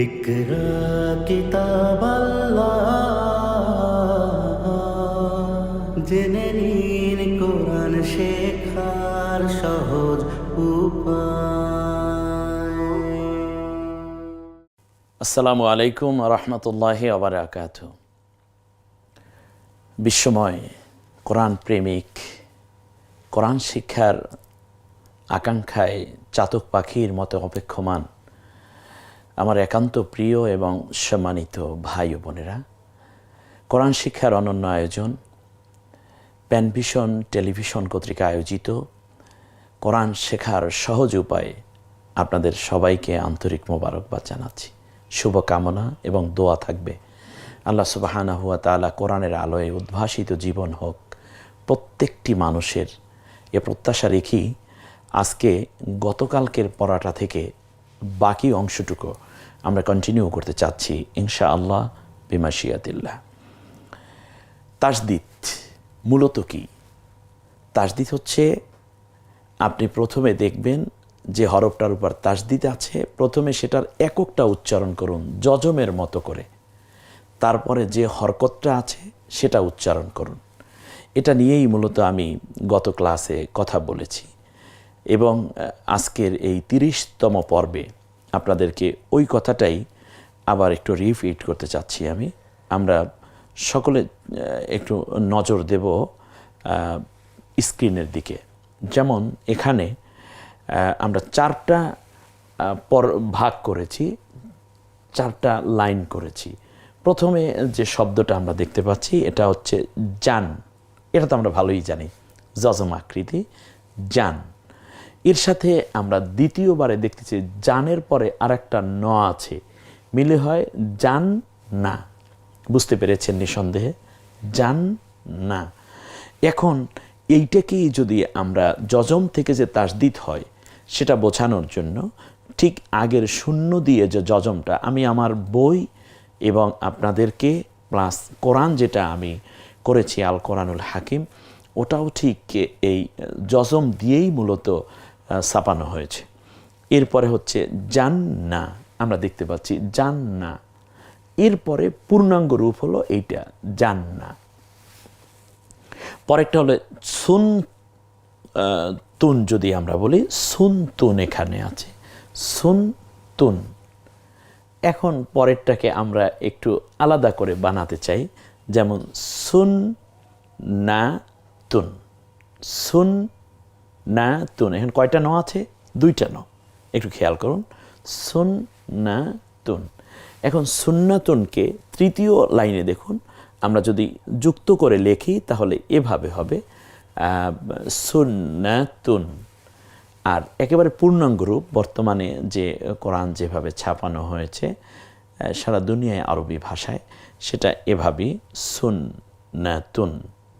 ইকরা কিতাব আল্লাহ, জেনে নিন কোরআন শেখার সহজ উপায়। আসসালামু আলাইকুম রহমতুল্লাহি ওয়া বারাকাতুহু। বিশ্বময় কোরআন প্রেমিক, কোরআন শিক্ষার আকাঙ্ক্ষায় চাতক পাখির মতো অপেক্ষমান আমার একান্ত প্রিয় এবং সম্মানিত ভাই ও বোনেরা, কোরআন শিক্ষার অনন্য আয়োজন প্যানভিশন টেলিভিশন কর্তৃক আয়োজিত কোরআন শেখার সহজ উপায়ে আপনাদের সবাইকে আন্তরিক মোবারকবাদ জানাচ্ছি। শুভকামনা এবং দোয়া থাকবে আল্লাহ সুবহানাহু ওয়া তাআলা কোরআনের আলোয় উদ্ভাসিত জীবন হোক প্রত্যেকটি মানুষের। এ প্রত্যাশা রেখি আজকে গতকালকের পড়াটা থেকে বাকি অংশটুকু আমরা কন্টিনিউ করতে চাচ্ছি ইনশাআল্লাহ বিমাশিয়াতিল্লাহ। তাসদিদ মূলত কি? তাসদিদ হচ্ছে, আপনি প্রথমে দেখবেন যে হরফটার উপর তাসদিদ আছে, প্রথমে সেটার এককটা উচ্চারণ করুন যজমের মতো করে, তারপরে যে হরকতটা আছে সেটা উচ্চারণ করুন। এটা নিয়েই মূলত আমি গত ক্লাসে কথা বলেছি এবং আজকের এই ৩০তম পর্বে আপনাদেরকে ওই কথাটাই আবার একটু রিপিট করতে চাচ্ছি। আমরা সকলে একটু নজর দেব স্ক্রিনের দিকে। যেমন এখানে আমরা চারটা ভাগ করেছি, চারটা লাইন করেছি। প্রথমে যে শব্দটা আমরা দেখতে পাচ্ছি এটা হচ্ছে জান। এটা তো আমরা ভালোই জানি, যজম আকৃতি জান। এর সাথে আমরা দ্বিতীয়বারে দেখতেছি জানের পরে আরেকটা ন আছে, মিলে হয় জান না। বুঝতে পেরেছেন নিঃসন্দেহে? জান না। এখন এইটাকেই যদি আমরা যজম থেকে যে তাসদিদ হয় সেটা বোঝানোর জন্য ঠিক আগের শূন্য দিয়ে যে যজমটা আমি আমার বই এবং আপনাদেরকে প্লাস কোরআন যেটা আমি করেছি আল কোরআনুল হাকিম, ওটাও ঠিক এই যজম দিয়েই মূলত ছাপানো হয়েছে। এরপরে হচ্ছে জান্না, আমরা দেখতে পাচ্ছি জান্না। এরপরে পূর্ণাঙ্গ রূপ হলো এইটা জান্না। পরেরটা হলো সুন তুন, যদি আমরা বলি সুন তুন এখানে আছে সুন তুন। এখন পরেরটাকে আমরা একটু আলাদা করে বানাতে চাই, যেমন সুন না তুন, সুন না তুন। এখন কয়টা ন আছে? দুইটা ন, একটু খেয়াল করুন। সুন না তুন। এখন সুন্নাতুনকে তৃতীয় লাইনে দেখুন, আমরা যদি যুক্ত করে লেখি তাহলে এভাবে হবে সুন্নাতুন। আর একেবারে পূর্ণাঙ্গ রূপ বর্তমানে যে কোরআন যেভাবে ছাপানো হয়েছে সারা দুনিয়ায় আরবি ভাষায়, সেটা এভাবেই সুন্নাতুন,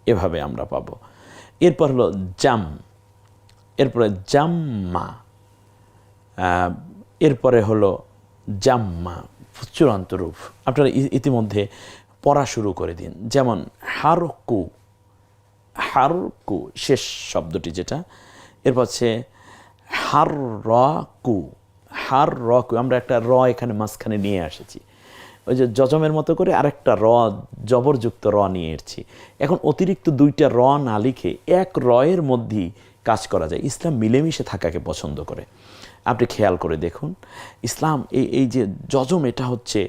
এভাবে আমরা পাবো। এরপর হলো জাম, এরপরে জাম্মা, এরপরে হলো জাম্মা চূড়ান্ত রূপ। আপনারা ইতিমধ্যে পড়া শুরু করে দিন। যেমন হারকু, হারকু শেষ শব্দটি যেটা, এরপর হচ্ছে হার রকু, হার রকু। আমরা একটা র এখানে মাঝখানে নিয়ে এসেছি, ওই যে যজমের মতো করে আরেকটা র, জবরযুক্ত র নিয়ে এসেছি। এখন অতিরিক্ত দুইটা র না লিখে এক রয়ের মধ্যেই কাজ করা যায়। ইসলাম মিলেমিশে থাকাকে পছন্দ করে। আপনি খেয়াল করে দেখুন, ইসলাম এই যে যজম, এটা হচ্ছে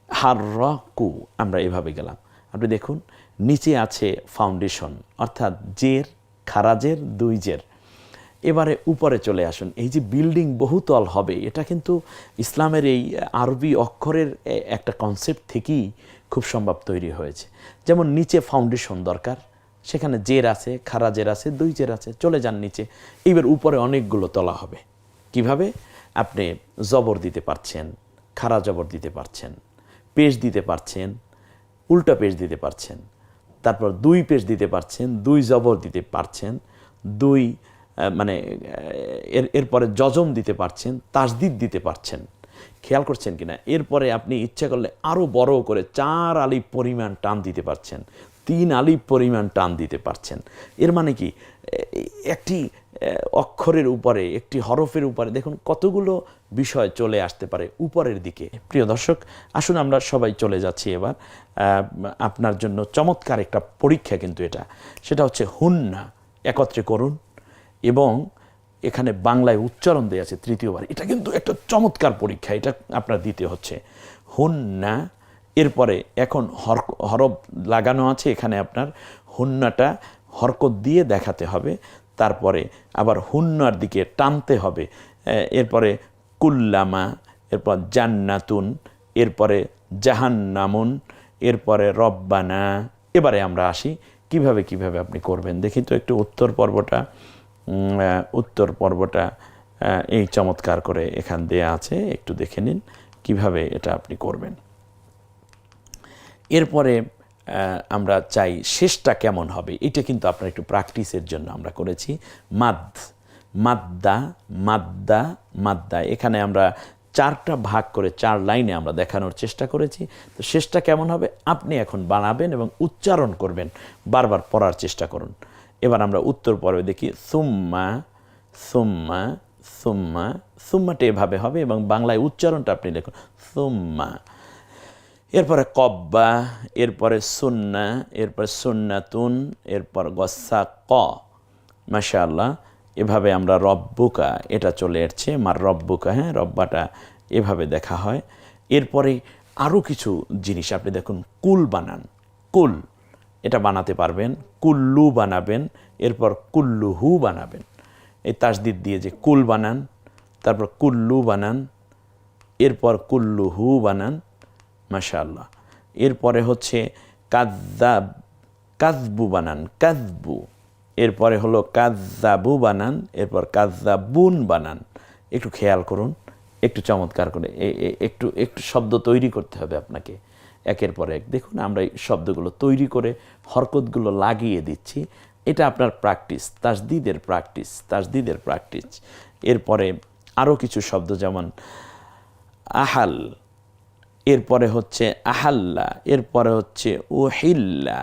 হার রকু। আমরা এভাবে গেলাম, আপনি দেখুন নিচে আছে ফাউন্ডেশন, অর্থাৎ জের, খারাজের, দুই জের। এবারে উপরে চলে আসুন, এই যে বিল্ডিং বহুতল হবে, এটা কিন্তু ইসলামের এই আরবি অক্ষরের একটা কনসেপ্ট থেকেই খুব সম্ভব তৈরি হয়েছে। যেমন নিচে ফাউন্ডেশন দরকার, সেখানে জের আছে, খারাজের আছে, দুই জের আছে, চলে যান নিচে। এইবার উপরে অনেকগুলো তলা হবে। কিভাবে? আপনি জবর দিতে পারছেন, খাড়া জবর দিতে পারছেন, পেশ দিতে পারছেন, উল্টা পেশ দিতে পারছেন, তারপর দুই পেশ দিতে পারছেন, দুই জবর দিতে পারছেন, দুই মানে এরপরে যজম দিতে পারছেন, তাসদিদ দিতে পারছেন। খেয়াল করছেন কিনা? এরপরে আপনি ইচ্ছা করলে আরও বড় করে 4 আলিফ পরিমাণ টান দিতে পারছেন, 3 আলিফ পরিমাণ টান দিতে পারছেন। এর মানে কি? একটি অক্ষরের উপরে, একটি হরফের উপরে দেখুন কতগুলো বিষয় চলে আসতে পারে উপরের দিকে। প্রিয় দর্শক, আসুন আমরা সবাই চলে যাচ্ছি এবার আপনার জন্য চমৎকার একটা পরীক্ষা, কিন্তু সেটা হচ্ছে হুন্না একত্রে করুন এবং এখানে বাংলায় উচ্চারণ দেওয়া আছে তৃতীয়বার। এটা কিন্তু একটা চমৎকার পরীক্ষা, এটা আপনার দিতে হচ্ছে হুন্না। এরপরে এখন হরফ লাগানো আছে, এখানে আপনার হুন্নাটা হরকত দিয়ে দেখাতে হবে, তারপরে আবার হুন্নার দিকে টানতে হবে, এরপরে কুল্লামা, এরপর জান্নাতুন, এরপরে জাহান্নামুন, এরপরে রব্বানা। এবারে আমরা আসি কিভাবে আপনি করবেন। দেখি তো একটু উত্তর পর্বটা এই চমৎকার করে এখান দেয়া আছে, একটু দেখে নিন কিভাবে এটা আপনি করবেন। এরপরে আমরা চাই শেষটা কেমন হবে, এটা কিন্তু আপনার একটু প্র্যাকটিসের জন্য আমরা করেছি। মাদ্দা মাদ্দা মাদ্দা, এখানে আমরা 4টা ভাগ করে 4 লাইনে আমরা দেখানোর চেষ্টা করেছি। তো শেষটা কেমন হবে আপনি এখন বানাবেন এবং উচ্চারণ করবেন, বারবার পড়ার চেষ্টা করুন। এবার আমরা উত্তর পর্বে দেখি সুম্মা সুম্মা সুম্মা, সুম্মাটা এভাবে হবে এবং বাংলায় উচ্চারণটা আপনি লিখুন সুম্মা। এরপরে কব্বা, এরপরে সুন্না, এরপরে সুন্নাতুন, এরপর গসা ক। মাশাআল্লাহ, এভাবে আমরা রব্বুকা, এটা চলে আসছে মার রব্বুকা, হ্যাঁ রব্বাটা এভাবে দেখা হয়। এরপরে আরও কিছু জিনিস আপনি দেখুন, কুল বানান, কুল এটা বানাতে পারবেন, কুল্লু বানাবেন, এরপর কুল্লুহু বানাবেন। এই তাসদিদ দিয়ে যে কুল বানান, তারপর কুল্লু বানান, এরপর কুল্লুহু বানান। মাশাআল্লাহ। এরপরে হচ্ছে কাজবু বানান, কাজবু, এরপরে হলো কাজাবু বানান, এরপর কাজাবুন বানান। একটু খেয়াল করুন, একটু চমৎকার করে একটু শব্দ তৈরি করতে হবে আপনাকে একের পর এক। দেখুন আমরা এই শব্দগুলো তৈরি করে হরকতগুলো লাগিয়ে দিচ্ছি, এটা আপনার প্র্যাকটিস, তাসদিদের প্র্যাকটিস। এরপরে আরও কিছু শব্দ যেমন আহাল, এরপরে হচ্ছে আহাল্লা, এরপরে হচ্ছে ওহিল্লা।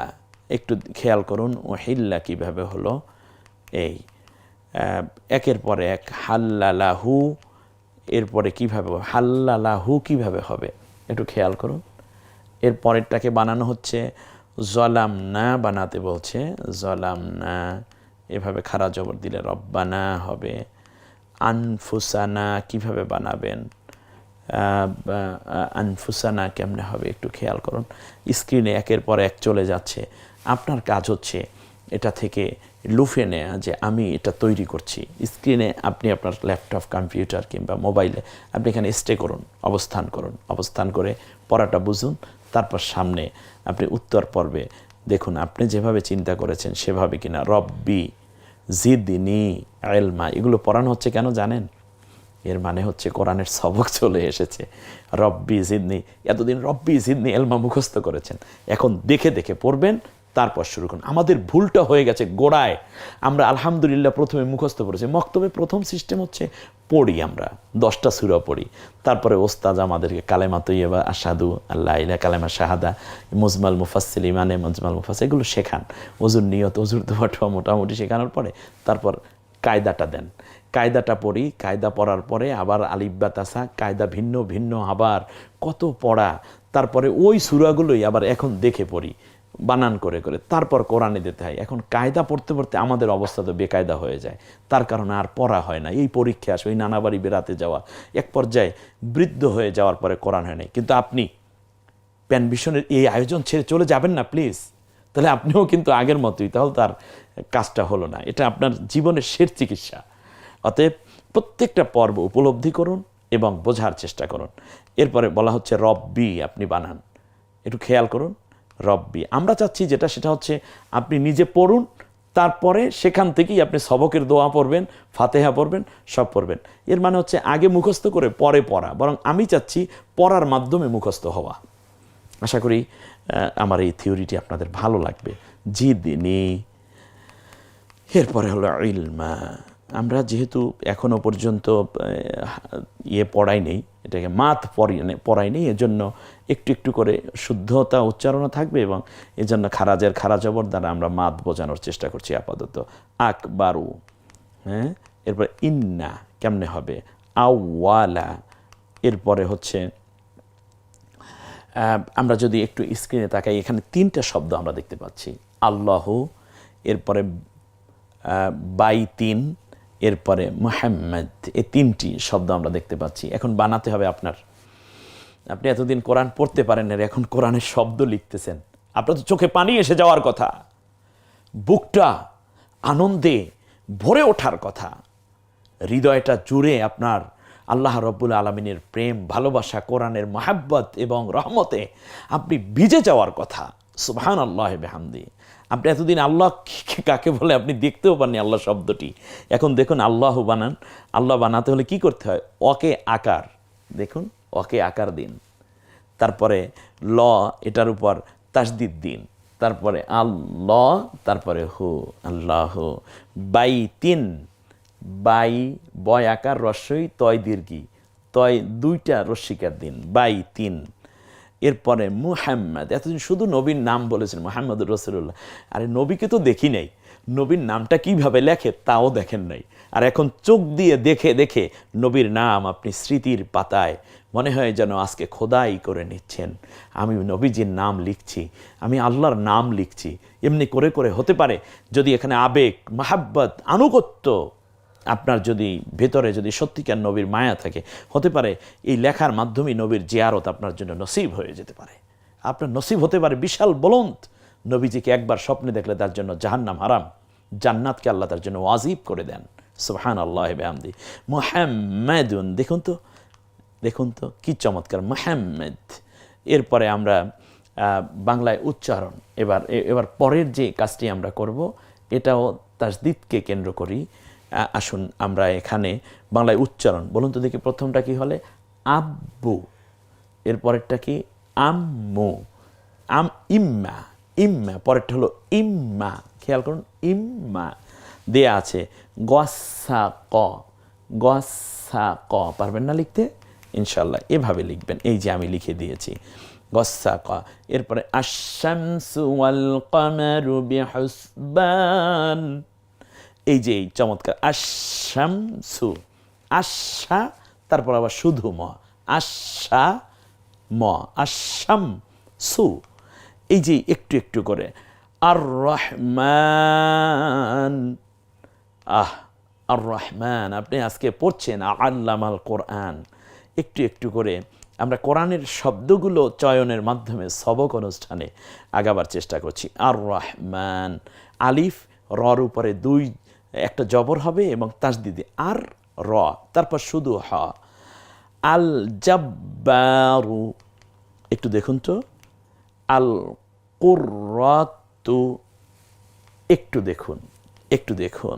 একটু খেয়াল করুন ওহিল্লা কিভাবে হলো, এই একের পরে এক। হাল্লালাহু, এরপরে কিভাবে হাল্লালাহু কিভাবে হবে একটু খেয়াল করুন। এর পরেরটাকে বানানো হচ্ছে জলাম না, বানাতে বলছে জলাম না, এভাবে খাড়া জবর দিলে রব্বানা হবে। আনফুসানা কিভাবে বানাবেন, আনফুসানা কেমনে হবে একটু খেয়াল করুন। স্ক্রিনে একের পর এক চলে যাচ্ছে, আপনার কাজ হচ্ছে এটা থেকে লুফে নেয়া যে আমি এটা তৈরি করছি। স্ক্রিনে আপনি আপনার ল্যাপটপ, কম্পিউটার কিংবা মোবাইলে আপনি এখানে স্টে করুন, অবস্থান করে পড়াটা বুঝুন, তারপর সামনে আপনি উত্তর পর্বে দেখুন আপনি যেভাবে চিন্তা করেছেন সেভাবে কিনা। রব্বি জিদনি ইলমা, এগুলো পড়ানো হচ্ছে কেন জানেন? এর মানে হচ্ছে কোরআনের সবক চলে এসেছে। রব্বি জিদনি, এতদিন রব্বি জিদনি ইলমা মুখস্থ করেছেন, এখন দেখে দেখে পড়বেন, তারপর শুরু করুন। আমাদের ভুলটা হয়ে গেছে গোড়ায়, আমরা আলহামদুলিল্লাহ প্রথমে মুখস্থ করেছি। মক্তবে প্রথম সিস্টেম হচ্ছে পড়ি, আমরা 10টা সূরা পড়ি, তারপরে ওস্তাদ আমাদেরকে কালেমা তৈয়বা, আশহাদু আল্লা ইলাহা, কালেমা শাহাদা, মুজমাল মুফাসসিল, ইমানে মুজমাল মুফাসসিল, এগুলো শেখান। ওযুর নিয়ত, ওযুর দোয়াটা মোটামুটি শেখানোর পরে তারপর কায়দাটা দেন। কায়দাটা পড়ি, কায়দা পড়ার পরে আবার আলিফ বা তাসা, কায়দা ভিন্ন ভিন্ন, আবার কত পড়া, তারপরে ওই সূরাগুলোই আবার এখন দেখে পড়ি বানান করে করে, তারপর কোরআনে দিতে হয়। এখন কায়দা পড়তে পড়তে আমাদের অবস্থা তো বেকায়দা হয়ে যায়, তার কারণে আর পড়া হয় না। এই পরীক্ষা আসে, ওই নানাবাড়ি বেড়াতে যাওয়া, এক পর্যায়ে বৃদ্ধ হয়ে যাওয়ার পরে কোরআন হয় নাই। কিন্তু আপনি প্যানভিশনের এই আয়োজন ছেড়ে চলে যাবেন না প্লিজ, তাহলে আপনিও কিন্তু আগের মতোই, তাহলে তার কাজটা হলো না। এটা আপনার জীবনের শেষ চিকিৎসা। অতএব প্রত্যেকটা পর্ব উপলব্ধি করুন এবং বোঝার চেষ্টা করুন। এরপরে বলা হচ্ছে রব্বি, আপনি বানান, একটু খেয়াল করুন। রব্বি আমরা চাচ্ছি যেটা, সেটা হচ্ছে আপনি নিজে পড়ুন, তারপরে সেখান থেকেই আপনি সবকের দোয়া পড়বেন, ফাতেহা পড়বেন, সব পড়বেন। এর মানে হচ্ছে আগে মুখস্থ করে পরে পড়া, বরং আমি চাচ্ছি পড়ার মাধ্যমে মুখস্থ হওয়া। আশা করি আমার এই থিওরিটি আপনাদের ভালো লাগবে। জিদনি, এরপরে হলো ইলমা। আমরা যেহেতু এখনো পর্যন্ত পড়াই নেই, এটাকে মাত পড়াই নেই, এজন্য একটু একটু করে শুদ্ধতা উচ্চারণ থাকবে এবং এজন্য খারা জবর দ্বারা আমরা মাত বোঝানোর চেষ্টা করছি আপাতত। আকবারু, হ্যাঁ, এরপর ইন্না কেমনে হবে, আওয়ালা, এরপরে হচ্ছে আমরা যদি একটু স্ক্রিনে তাকাই এখানে 3টা শব্দ আমরা দেখতে পাচ্ছি, আল্লাহ, এরপরে বাইতিন, এরপরে মুহাম্মদ, এই 3টি শব্দ আমরা দেখতে পাচ্ছি। এখন বানাতে হবে আপনার। আপনি এতদিন কোরআন পড়তে পারেন না, এখন কোরআনের শব্দ লিখতেছেন, আপনার তো চোখে পানি এসে যাওয়ার কথা, বুকটা আনন্দে ভরে ওঠার কথা, হৃদয়টা জুড়ে আপনার আল্লাহ রব্বুল আলমিনের প্রেম, ভালোবাসা, কোরআনের মাহাব্বত এবং রহমতে আপনি ভিজে যাওয়ার কথা। সুবহানাল্লাহি বিহামদি। আপনি এতদিন আল্লাহ কাকে বলে আপনি দেখতেও পাননি আল্লাহ শব্দটি। এখন দেখুন আল্লাহ বানান। আল্লাহ বানাতে হলে কি করতে হয়, অকে আকার, দেখুন অকে আকার দিন, তারপরে ল, এটার উপর তাসদিদ দিন, তারপরে আল্লাহ, তারপরে হু, আল্লাহ, বাইতিন, বাই, বয় আকার রস্যই, তয় দীর্ঘি, তয় 2টা রস্যিকার দিন, বাইতিন, এরপরে মুহাম্মদ। এতদিন শুধু নবীর নাম বলেছেন মুহাম্মদ রাসূলুল্লাহ, আরে নবীকে তো দেখি নাই, নবীর নামটা কিভাবে লেখে তাও দেখেন নাই, আর এখন চোখ দিয়ে দেখে দেখে নবীর নাম আপনি স্মৃতির পাতায় মনে হয় যেন আজকে খোদাই করে নিচ্ছেন। আমি নবীজির নাম লিখছি, আমি আল্লাহর নাম লিখছি। এমনি করে করে হতে পারে যদি এখানে আবেগ, মাহাব্বত, আনুগত্য আপনার যদি ভেতরে যদি সত্যিকার নবীর মায়া থাকে, হতে পারে এই লেখার মাধ্যমে নবীর জিয়ারত আপনার জন্য নসিব হয়ে যেতে পারে। আপনার নসিব হতে পারে বিশাল বলন্ত, নবীজিকে একবার স্বপ্নে দেখলে তার জন্য জাহান্নাম হারাম, জান্নাতকে আল্লাহ তার জন্য ওয়াজিব করে দেন। সুবহানাল্লাহি বিহামদি। মুহাম্মাদুন, দেখুন তো কি চমৎকার, মুহাম্মদ। এরপরে আমরা বাংলায় উচ্চারণ, এবার পরের যে কাজটি আমরা করব এটাও তাসদিদকে কেন্দ্র করি। আসুন আমরা এখানে বাংলায় উচ্চারণ বলুন তো দেখি, প্রথমটা কি হলে আব্বু, এরপরেরটা কি আম্মু, ইম্মা, ইম্মা, পরেরটা হলো ইম্মা, খেয়াল করুন ইম্মা দেয়া আছে, গসা ক, গসা ক, পারবেন না লিখতে? ইনশাল্লাহ এভাবে লিখবেন, এই যে আমি লিখে দিয়েছি গসা ক। এরপরে আশ-শামসু ওয়াল কমারু বিহুসবান, এই যে এই চমৎকার আশ-শামসু, আশা, তারপর আবার শুধু ম, আশা ম, আশ-শামসু, এই যে একটু একটু করে আর রহমান, আর রহমান, আপনি আজকে পড়ছেন আল্লামাল কোরআন, একটু একটু করে আমরা কোরআনের শব্দগুলো চয়নের মাধ্যমে সবক অনুষ্ঠানে আগাবার চেষ্টা করছি। আর রহমান, আলিফ রর উপরে একটা জবর হবে এবং তাসদিদে আর র, তারপর শুধু হ। আল জাব্বারু, একটু দেখুন তো, আল কুররাতু, একটু দেখুন, একটু দেখুন,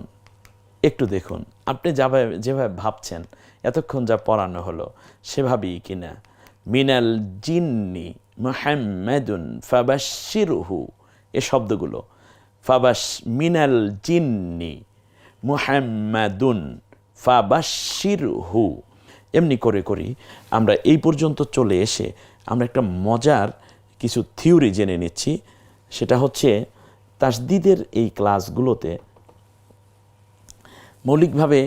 একটু দেখুন, আপনি যেভাবে ভাবছেন এতক্ষণ যা পড়ানো হলো সেভাবেই কিনা। মিনাল জিন্নি মুহাম্মাদুন ফাবাশশিরহু, এ শব্দগুলো মিনাল জিন্নি মুহাম্মাদুন ফাবাশশিরহু, এমনি করে করি আমরা এই পর্যন্ত চলে এসে আমরা একটা মজার কিছু থিওরি জেনে নিচ্ছি। সেটা হচ্ছে তাসদিদের এই ক্লাসগুলোতে মৌলিকভাবে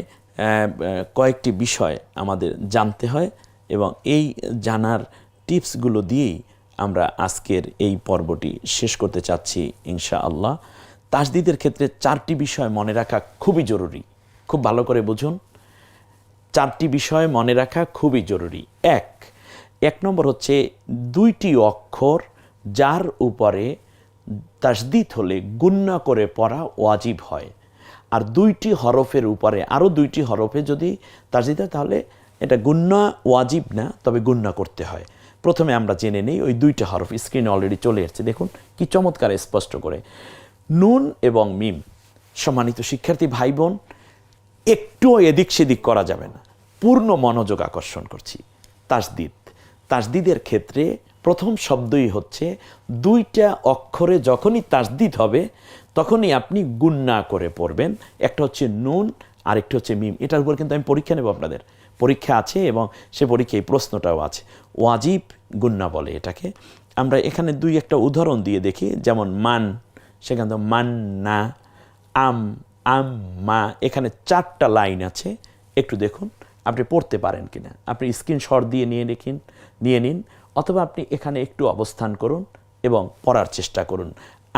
কয়েকটি বিষয় আমাদের জানতে হয় এবং এই জানার টিপসগুলো দিয়েই আমরা আজকের এই পর্বটি শেষ করতে চাচ্ছি ইনশাআল্লাহ। তাসদিদের ক্ষেত্রে 4টি বিষয় মনে রাখা খুবই জরুরি, খুব ভালো করে বুঝুন। 4টি বিষয় মনে রাখা খুবই জরুরি। এক নম্বর হচ্ছে 2টি অক্ষর যার উপরে তাসদিদ হলে গুন্না করে পড়া ওয়াজিব হয়, আর 2টি হরফের উপরে আরও 2টি হরফে যদি তাসদিদ হয় তাহলে এটা গুন্না ওয়াজিব না, তবে গুন্না করতে হয়। প্রথমে আমরা জেনে নেই ওই 2টা হরফ, স্ক্রিনে অলরেডি চলে এসেছে, দেখুন কি চমৎকার স্পষ্ট করে। নুন এবং মিম। সম্মানিত শিক্ষার্থী ভাই বোন, একটুও এদিক সেদিক করা যাবে না, পূর্ণ মনোযোগ আকর্ষণ করছি। তাসদিদের ক্ষেত্রে প্রথম শব্দই হচ্ছে 2টা অক্ষরে যখনই তাসদিদ হবে তখনই আপনি গুন্না করে পড়বেন। একটা হচ্ছে নুন আর একটা হচ্ছে মিম। এটার উপর কিন্তু আমি পরীক্ষা নেব, আপনাদের পরীক্ষা আছে এবং সে পরীক্ষায় প্রশ্নটাও আছে। ওয়াজিব গুন্না বলে এটাকে। আমরা এখানে 2-1টা উদাহরণ দিয়ে দেখি, যেমন মান, সেখানে তো মান না, আম আম্মা, এখানে 4টা লাইন আছে, একটু দেখুন আপনি পড়তে পারেন কিনা। আপনি স্ক্রিনশট দিয়ে নিয়ে নিন, অথবা আপনি এখানে একটু অবস্থান করুন এবং পড়ার চেষ্টা করুন।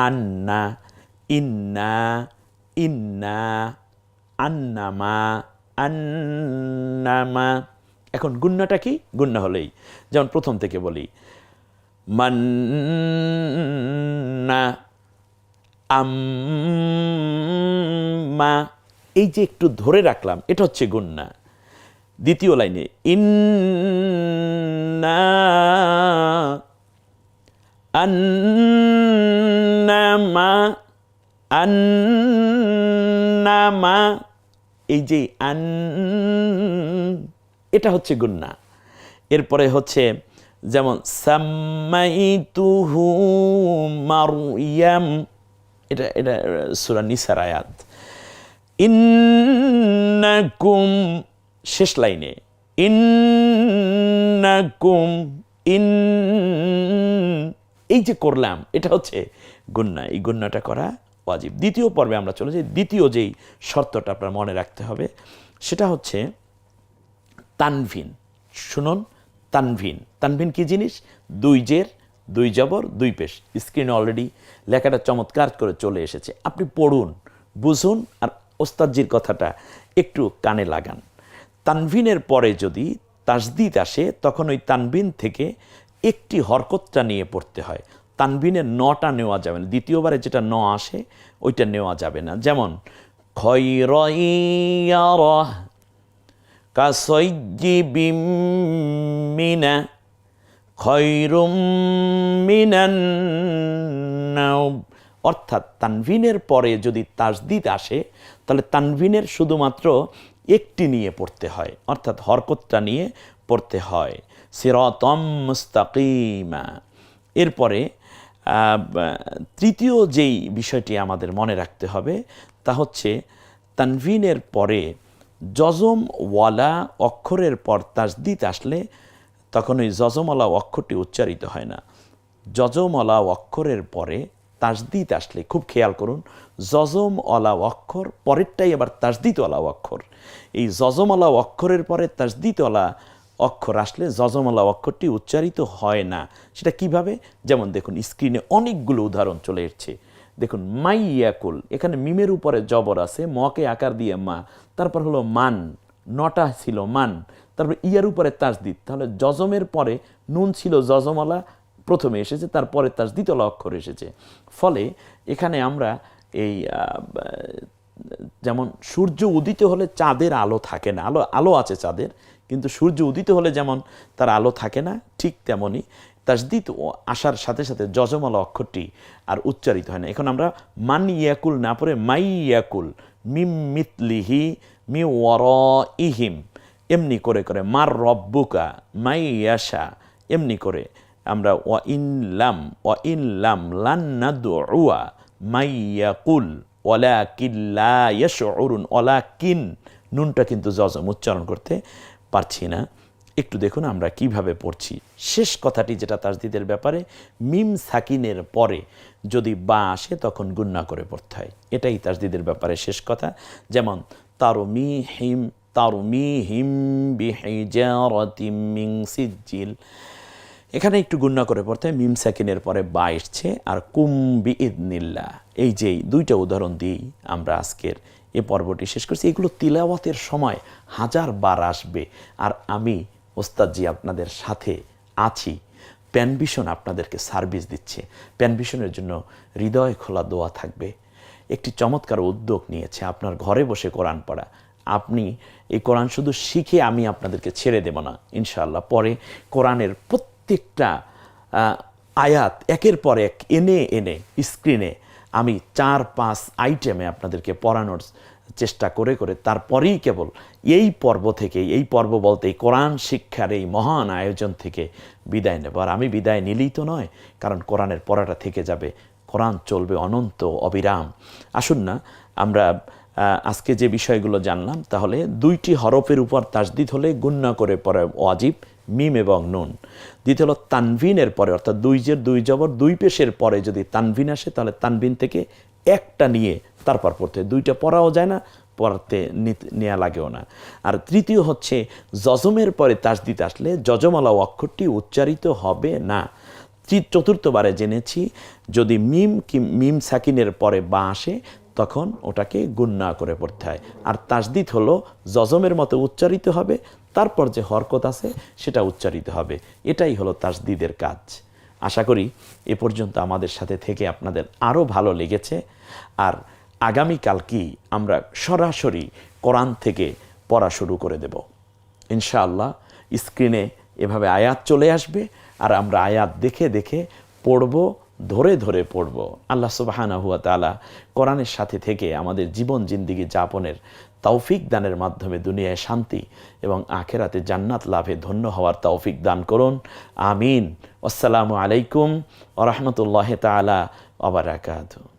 আন্না, ইন্না, ইন্না, আন্নামা, আন্নামা। এখন গুন্নাটা কি? গুন্না হলেই, যেমন প্রথম থেকে বলি, মান্না, আম্মা, এই যে একটু ধরে রাখলাম, এটা হচ্ছে গুন্না। দ্বিতীয় লাইনে ইন্না, আন্নামা, আন্নামা, এই যে এটা হচ্ছে গুন্না। এরপরে হচ্ছে যেমন সাম্মাইতুহু মারইয়াম, এটা সূরা নিসার আয়াত। ইন্নাকুম, শেষ লাইনে ইন্নাকুম, এই যে করলাম, এটা হচ্ছে গুন্না। এই গুন্নাটা করা ওয়াজিব। দ্বিতীয় পর্বে আমরা চলে যাই। দ্বিতীয় যেই শর্তটা আপনার মনে রাখতে হবে সেটা হচ্ছে তানভিন। শুনুন, তানভিন। তানভিন কি জিনিস? 2 জের 2 জবর 2 পেশ। স্ক্রিনে অলরেডি লেখাটা চমৎকার করে চলে এসেছে, আপনি পড়ুন, বুঝুন, আর ওস্তাদজির কথাটা একটু কানে লাগান। তানভিনের পরে যদি তাসদিদ আসে, তখন ওই তানভিন থেকে একটি হরকতটা নিয়ে পড়তে হয়। তানভিনের নটা নেওয়া যাবে না, দ্বিতীয়বারে যেটা ন আসে ওইটা নেওয়া যাবে না। যেমন খয়রাইয়ারা, কাসাইয়্যিবিম মিনা, খয়রুম মিনান নাওম। অর্থাৎ তানভিনের পরে যদি তাসদিদ আসে, তাহলে তানভিনের শুধুমাত্র একটি নিয়ে পড়তে হয়, অর্থাৎ হরকতটা নিয়ে পড়তে হয়, সিরাতাম মুস্তাকিমা। এরপরে তৃতীয় যেই বিষয়টি আমাদের মনে রাখতে হবে তা হচ্ছে তানভিনের পরে জজমওয়ালা অক্ষরের পর তাসদিদ আসলে তখন ওই জজমওয়ালা অক্ষরটি উচ্চারিত হয় না। জজমওয়ালা অক্ষরের পরে তাসদিদ আসলে, খুব খেয়াল করুন, জজমওয়ালা অক্ষর পরেরটাই আবার তাসদিদওয়ালা অক্ষর। এই জজমওয়ালা অক্ষরের পরে তাসদিদওয়ালা অক্ষর আসলে জজমওয়ালা অক্ষরটি উচ্চারিত হয় না। সেটা কিভাবে? যেমন দেখুন স্ক্রিনে অনেকগুলো উদাহরণ চলে এসেছে। দেখুন মাইয়াকুল, এখানে মিমের উপরে জবর আছে, মকে আকার দিয়ে মা, তারপর হলো মান, নটা ছিল মান, তারপর ইয়ার উপরে তাসদিদ। তাহলে জজমের পরে নুন ছিল জজমওয়ালা, প্রথমে এসেছে, তারপরে তাসদিদওয়ালা অক্ষর এসেছে। ফলে এখানে আমরা এই যেমন সূর্য উদিত হলে চাঁদের আলো থাকে না, আলো আছে চাঁদের, কিন্তু সূর্য উদিত হলে যেমন তার আলো থাকে না, ঠিক তেমনই তাসদিদ আসার সাথে সাথে জজমওয়ালা অক্ষরটি আর উচ্চারিত হয় না। এখন আমরা মান ইয়াকুল না পড়ে মাই ইয়াকুল, মিম মিতলিহি মি ওয়ারাইহিম, এমনি করে করে মার রব্বুকা মাই ইয়াশা, এমনি করে আমরা ওয়া ইনলাম লান নাদউয়া মাই ইয়াকুল ওয়ালাকিন লা ইয়াশউরুন। ওয়ালাকিন, নুনটা কিন্তু জজম, উচ্চারণ করতে পারছি না। একটু দেখুন আমরা কিভাবে পড়ছি। শেষ কথাটি যেটা তাসদিদের ব্যাপারে, মিম সাকিনের পরে যদি বা আসে তখন গুন্না করে পড়তে হয়, এটাই তাসদিদের ব্যাপারে শেষ কথা। যেমন তারমিহিম বিহিজারাতিম মিন সিজ্জিল, এখানে একটু গুন্না করে পড়তে হয়, মিম সাকিনের পরে বা এসছে। আর কুম বিইদনিল্লাহ, এই যে 2টা উদাহরণ দিয়েই আমরা আজকের এই পর্বটি শেষ করছি। এগুলো তিলাওয়াতের সময় 1000 বার আসবে, আর আমি ওস্তাদজি আপনাদের সাথে আছি। প্যানভিশন আপনাদেরকে সার্ভিস দিচ্ছে। প্যানভিশনের জন্য হৃদয় খোলা দোয়া থাকবে। একটি চমৎকার উদ্যোগ নিয়েছে, আপনার ঘরে বসে কোরআন পড়া। আপনি এই কোরআন শুধু শিখে আমি আপনাদেরকে ছেড়ে দেব না, ইনশাআল্লাহ। পরে কোরআনের প্রত্যেকটা আয়াত একের পর এক এনে এনে স্ক্রিনে আমি 4-5 আইটেমে আপনাদেরকে পড়ানোর চেষ্টা করে করে তারপরেই কেবল এই পর্ব থেকে, এই পর্ব বলতে এই কোরআন শিক্ষার এই মহান আয়োজন থেকে বিদায় নেব। আর আমি বিদায় নিলেই তো নয়, কারণ কোরআনের পড়াটা থেকে যাবে, কোরআন চলবে অনন্ত অবিরাম। আসুন না আমরা আজকে যে বিষয়গুলো জানলাম, তাহলে 2টি হরফের উপর তাসদিদ হলে গুন্না করে পড়া ওয়াজিব, মিম এবং নুন। দ্বিতীয় হলো তানভিনের পরে, অর্থাৎ 2 জের 2 জবর 2 পেশের পরে যদি তানভিন আসে, তাহলে তানভিন থেকে একটা নিয়ে তারপর পড়তে হয়। দুইটা পড়াও যায় না, পড়তে নেওয়া লাগেও না। আর তৃতীয় হচ্ছে জজমের পরে তাসদিদ আসলে যজমালা অক্ষরটি উচ্চারিত হবে না। চতুর্থবারে জেনেছি যদি মিম সাকিনের পরে বা আসে তখন ওটাকে গুন্না করে পড়তে হয়। আর তাসদিদ হলো জজমের মতো উচ্চারিত হবে, তারপর যে হরকত আছে সেটা উচ্চারিত হবে। এটাই হলো তাসদিদের কাজ। আশা করি এ পর্যন্ত আমাদের সাথে থেকে আপনাদের আরও ভালো লেগেছে। আর আগামীকালকেই আমরা সরাসরি কোরআন থেকে পড়া শুরু করে দেব ইনশাআল্লাহ। স্ক্রিনে এভাবে আয়াত চলে আসবে আর আমরা আয়াত দেখে দেখে পড়ব, ধরে ধরে পড়ব। আল্লাহ সুবহানাহু ওয়া তাআলা কোরআনের সাথে থেকে আমাদের জীবন জিন্দিগি যাপনের তৌফিক দানের মাধ্যমে দুনিয়ায় শান্তি এবং আখেরাতে জান্নাত লাভে ধন্য হওয়ার তৌফিক দান করুন। আমিন। আসসালামু আলাইকুম ওয়া রাহমাতুল্লাহি তাআলা ওয়া বারাকাতুহু।